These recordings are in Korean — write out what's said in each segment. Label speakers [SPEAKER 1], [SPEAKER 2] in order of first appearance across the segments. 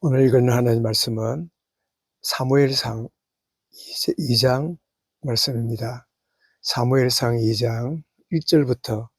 [SPEAKER 1] 오늘 읽은 하나님 말씀은 사무엘상 2장 말씀입니다. 사무엘상 2장 1절부터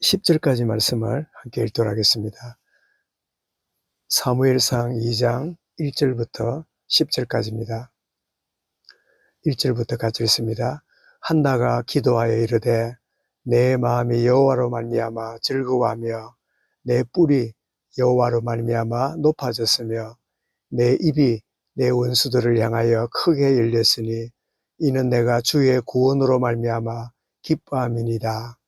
[SPEAKER 1] 10절까지 말씀을 함께 읽도록 하겠습니다. 사무엘상 2장 1절부터 10절까지입니다. 1절부터 같이 읽습니다. 한나가 기도하여 이르되 내 마음이 여호와로 말미암아 즐거워하며 내 뿔이 여호와로 말미암아 높아졌으며 내 입이 내 원수들을 향하여 크게 열렸으니 이는 내가 주의 구원으로 말미암아 기뻐함이니이다.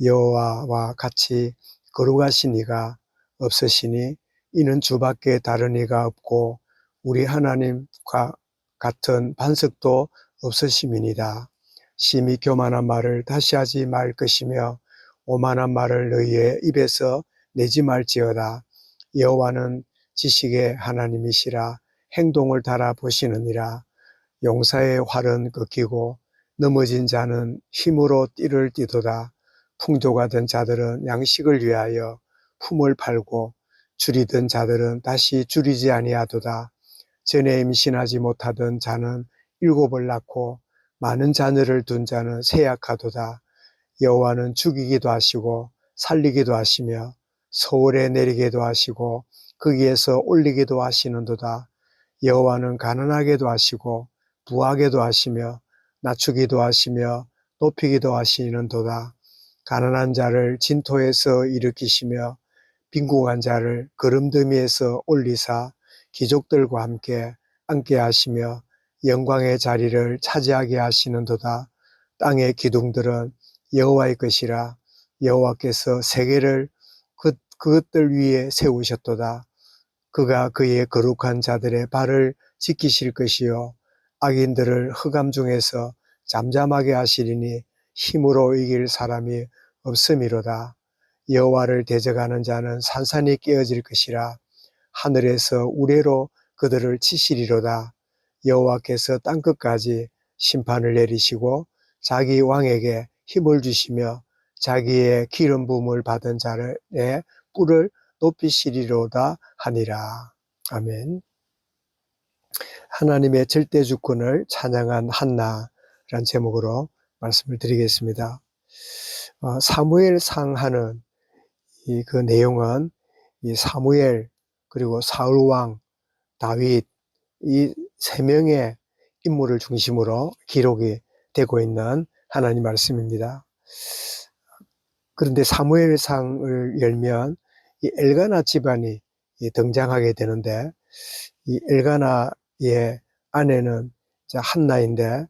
[SPEAKER 1] 여호와와 같이 거룩하신 이가 없으시니 이는 주밖에 다른 이가 없고 우리 하나님과 같은 반석도 없으심이니이다. 심히 교만한 말을 다시 하지 말 것이며 오만한 말을 너희의 입에서 내지 말지어다. 여호와는 지식의 하나님이시라. 행동을 달아보시느니라. 용사의 활은 꺾이고 넘어진 자는 힘으로 띠를 띠도다. 풍조가 된 자들은 양식을 위하여 품을 팔고 줄이던 자들은 다시 줄이지 아니하도다. 전에 임신하지 못하던 자는 7을 낳고 많은 자녀를 둔 자는 세약하도다. 여호와는 죽이기도 하시고 살리기도 하시며 서울에 내리기도 하시고 거기에서 올리기도 하시는도다. 여호와는 가난하게도 하시고 부하게도 하시며 낮추기도 하시며 높이기도 하시는도다. 가난한 자를 진토에서 일으키시며 빈궁한 자를 거름더미에서 올리사 귀족들과 함께 앉게 하시며 영광의 자리를 차지하게 하시는도다. 땅의 기둥들은 여호와의 것이라. 여호와께서 세계를 그것들 위에 세우셨도다. 그가 그의 거룩한 자들의 발을 지키실 것이요 악인들을 흑암 중에서 잠잠하게 하시리니 힘으로 이길 사람이 없음이로다. 여호와를 대적하는 자는 산산이 깨어질 것이라. 하늘에서 우레로 그들을 치시리로다. 여호와께서 땅끝까지 심판을 내리시고 자기 왕에게 힘을 주시며 자기의 기름 부음을 받은 자의 뿔을 높이시리로다 하니라. 아멘. 하나님의 절대 주권을 찬양한 한나라는 제목으로 말씀을 드리겠습니다. 사무엘상 하는 그 내용은 이 사무엘 그리고 사울왕 다윗 이 세 명의 인물을 중심으로 기록이 되고 있는 하나님 말씀입니다. 그런데 사무엘상을 열면 이 엘가나 집안이 등장하게 되는데 이 엘가나의 아내는 한나인데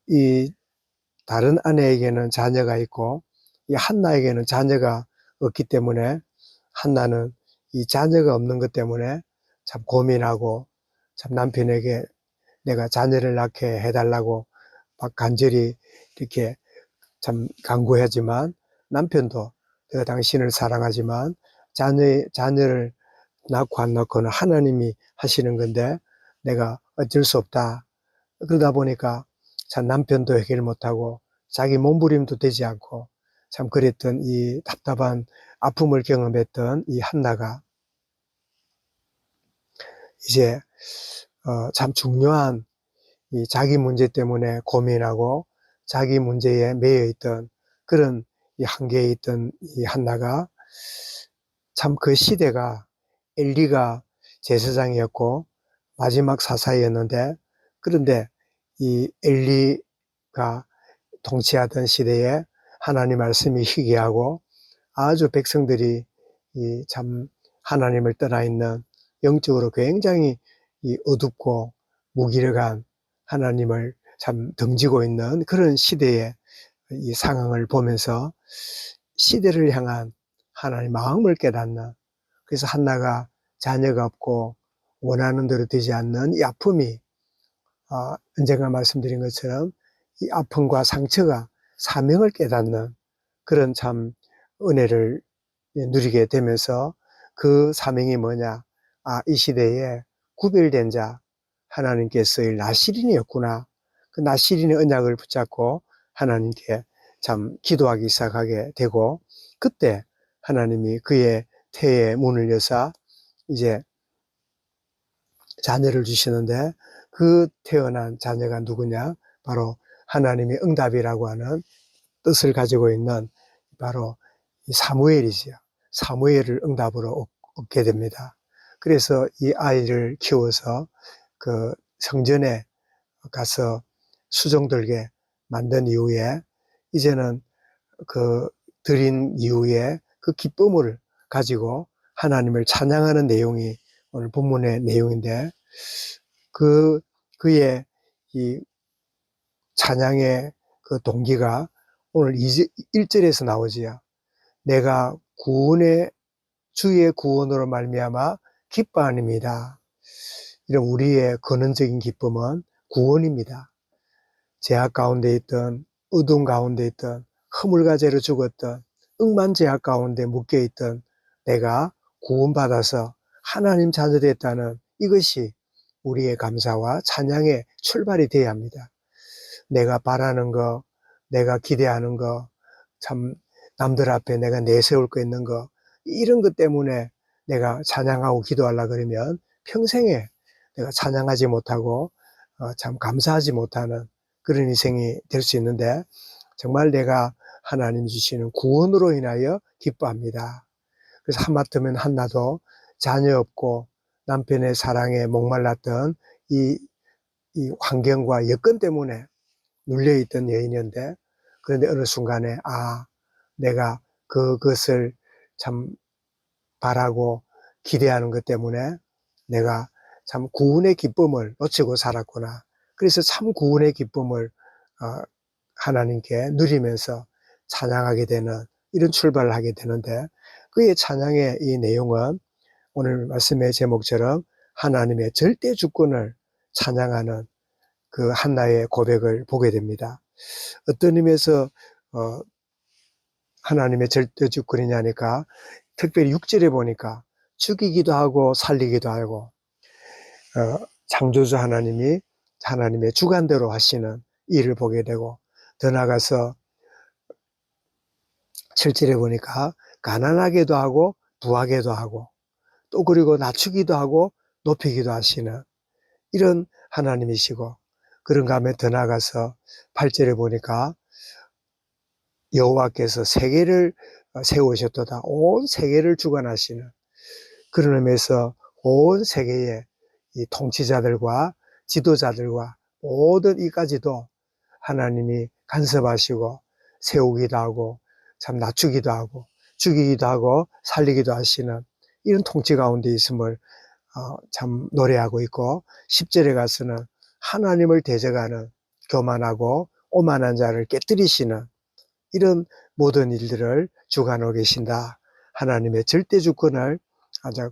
[SPEAKER 1] 이 다른 아내에게는 자녀가 있고 이 한나에게는 자녀가 없기 때문에 한나는 이 자녀가 없는 것 때문에 참 고민하고 참 남편에게 내가 자녀를 낳게 해달라고 막 간절히 이렇게 참 간구하지만 남편도 내가 당신을 사랑하지만 자녀를 낳고 안 낳고는 하나님이 하시는 건데 내가 어쩔 수 없다. 그러다 보니까 참 남편도 해결 못하고 자기 몸부림도 되지 않고 참 그랬던 이 답답한 아픔을 경험했던 이 한나가 이제 참 중요한 이 자기 문제 때문에 고민하고 자기 문제에 매여 있던 그런 이 한계에 있던 이 한나가 참 그 시대가 엘리가 제사장이었고 마지막 사사였는데 그런데 이 엘리가 통치하던 시대에 하나님 말씀이 희귀하고 아주 백성들이 이 참 하나님을 떠나 있는 영적으로 굉장히 이 어둡고 무기력한 하나님을 참 등지고 있는 그런 시대의 이 상황을 보면서 시대를 향한 하나님의 마음을 깨닫는 그래서 한나가 자녀가 없고 원하는 대로 되지 않는 이 아픔이 언젠가 말씀드린 것처럼 이 아픔과 상처가 사명을 깨닫는 그런 참 은혜를 누리게 되면서 그 사명이 뭐냐? 이 시대에 구별된 자 하나님께서의 나시린이었구나. 그 나시린의 언약을 붙잡고 하나님께 참 기도하기 시작하게 되고 그때 하나님이 그의 태에 문을 여사 이제 자녀를 주시는데, 그 태어난 자녀가 누구냐? 바로 하나님의 응답이라고 하는 뜻을 가지고 있는 바로 사무엘이지요. 사무엘을 응답으로 얻게 됩니다. 그래서 이 아이를 키워서 그 성전에 가서 수종들게 만든 이후에, 이제는 그 드린 이후에 그 기쁨을 가지고 하나님을 찬양하는 내용이 오늘 본문의 내용인데, 그의 이 찬양의 그 동기가 오늘 1절에서 나오지요. 내가 주의 구원으로 말미암아 기뻐하느니라. 이런 우리의 근원적인 기쁨은 구원입니다. 죄악 가운데 있던, 어둠 가운데 있던, 허물과죄로 죽었던, 억만죄악 가운데 묶여있던 내가 구원받아서 하나님 자녀 됐다는 이것이 우리의 감사와 찬양의 출발이 되어야 합니다. 내가 바라는 거, 내가 기대하는 거, 참 남들 앞에 내가 내세울 거 있는 거, 이런 것 때문에 내가 찬양하고 기도하려고 그러면 평생에 내가 찬양하지 못하고 참 감사하지 못하는 그런 인생이 될 수 있는데, 정말 내가 하나님 주시는 구원으로 인하여 기뻐합니다. 그래서 하마터면 한나도 자녀 없고 남편의 사랑에 목말랐던 이 환경과 여건 때문에 눌려있던 여인이었는데, 그런데 어느 순간에 내가 그것을 참 바라고 기대하는 것 때문에 내가 참 구원의 기쁨을 놓치고 살았구나. 그래서 참 구원의 기쁨을 하나님께 누리면서 찬양하게 되는, 이런 출발을 하게 되는데, 그의 찬양의 이 내용은 오늘 말씀의 제목처럼 하나님의 절대 주권을 찬양하는 그 한나의 고백을 보게 됩니다. 어떤 의미에서 하나님의 절대 주권이냐니까, 특별히 6절에 보니까 죽이기도 하고 살리기도 하고, 창조주 하나님이 하나님의 주관대로 하시는 일을 보게 되고, 더 나아가서 7절에 보니까 가난하게도 하고 부하게도 하고, 또 그리고 낮추기도 하고 높이기도 하시는 이런 하나님이시고, 그런가 하면 더 나아가서 8절에 보니까 여호와께서 세계를 세우셨도다. 온 세계를 주관하시는, 그런 의미에서 온 세계의 이 통치자들과 지도자들과 모든 이까지도 하나님이 간섭하시고 세우기도 하고 참 낮추기도 하고 죽이기도 하고 살리기도 하시는 이런 통치 가운데 있음을 참 노래하고 있고, 10절에 가서는 하나님을 대적하는 교만하고 오만한 자를 깨뜨리시는 이런 모든 일들을 주관하고 계신다. 하나님의 절대 주권을 아주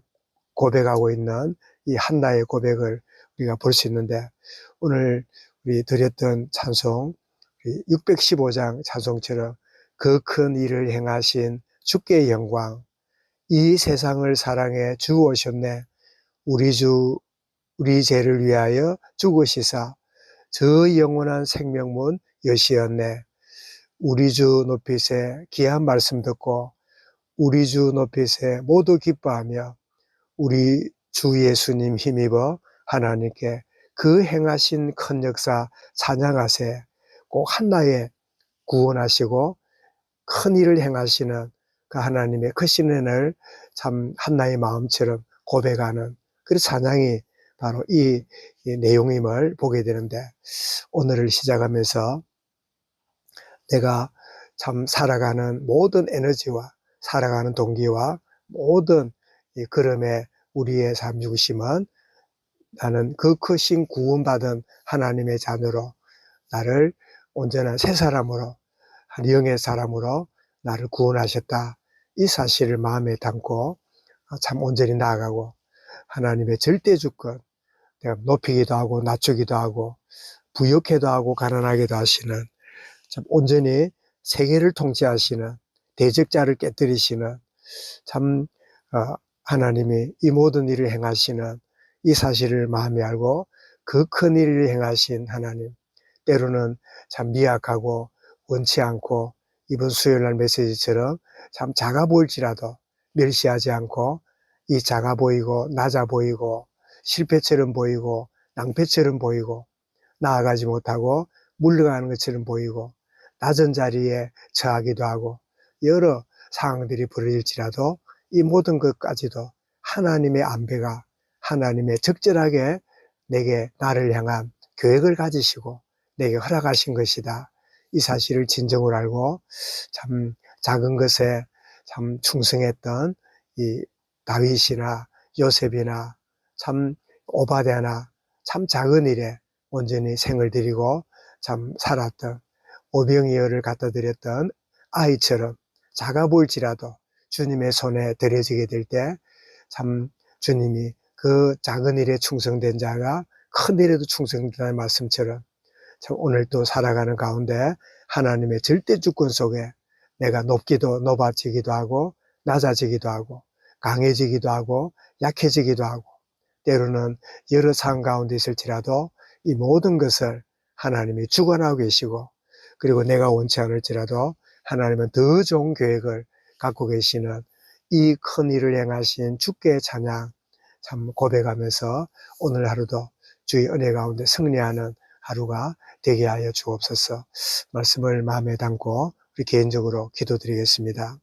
[SPEAKER 1] 고백하고 있는 이 한나의 고백을 우리가 볼 수 있는데, 오늘 우리 드렸던 찬송 615장 찬송처럼 그 큰 일을 행하신 주께 영광, 이 세상을 사랑해 주 오셨네, 우리 죄를 위하여 죽으시사 저 영원한 생명문 여시었네. 우리 주 높이세 귀한 말씀 듣고 우리 주 높이세 모두 기뻐하며 우리 주 예수님 힘입어 하나님께 그 행하신 큰 역사 찬양하세. 꼭 한나의 구원하시고 큰 일을 행하시는 그 하나님의 크신 은혜를 참 한나의 마음처럼 고백하는 그 찬양이 바로 이 내용임을 보게 되는데, 오늘을 시작하면서 내가 참 살아가는 모든 에너지와 살아가는 동기와 모든 이 걸음에 우리의 삶 중심은 나는 그 크신 구원받은 하나님의 자녀로, 나를 온전한 새 사람으로, 한 영의 사람으로 나를 구원하셨다. 이 사실을 마음에 담고 참 온전히 나아가고, 하나님의 절대 주권, 내가 높이기도 하고 낮추기도 하고 부욕해도 하고 가난하게도 하시는, 참 온전히 세계를 통치하시는 대적자를 깨뜨리시는 참 하나님이 이 모든 일을 행하시는 이 사실을 마음에 알고 그 큰 일을 행하신 하나님, 때로는 참 미약하고 원치 않고 이번 수요일날 메시지처럼 참 작아 보일지라도 멸시하지 않고, 이 작아 보이고 낮아 보이고 실패처럼 보이고 낭패처럼 보이고 나아가지 못하고 물러가는 것처럼 보이고 낮은 자리에 처하기도 하고 여러 상황들이 벌어질지라도 이 모든 것까지도 하나님의 안배가, 하나님의 적절하게 내게 나를 향한 계획을 가지시고 내게 허락하신 것이다. 이 사실을 진정으로 알고 참 작은 것에 참 충성했던 이 다윗이나 요셉이나 참 오바댜나 참 작은 일에 온전히 생을 들이고 참 살았던, 오병이어를 갖다 드렸던 아이처럼 작아 보일지라도 주님의 손에 드려지게 될 때 참 주님이 그 작은 일에 충성된 자가 큰 일에도 충성된다는 말씀처럼 참 오늘 또 살아가는 가운데 하나님의 절대 주권 속에 내가 높기도 높아지기도 하고 낮아지기도 하고 강해지기도 하고 약해지기도 하고 때로는 여러 상황 가운데 있을지라도 이 모든 것을 하나님이 주관하고 계시고, 그리고 내가 원치 않을지라도 하나님은 더 좋은 계획을 갖고 계시는 이 큰 일을 행하신 주께 찬양 참 고백하면서 오늘 하루도 주의 은혜 가운데 승리하는 하루가 되게 하여 주옵소서. 말씀을 마음에 담고 우리 개인적으로 기도드리겠습니다.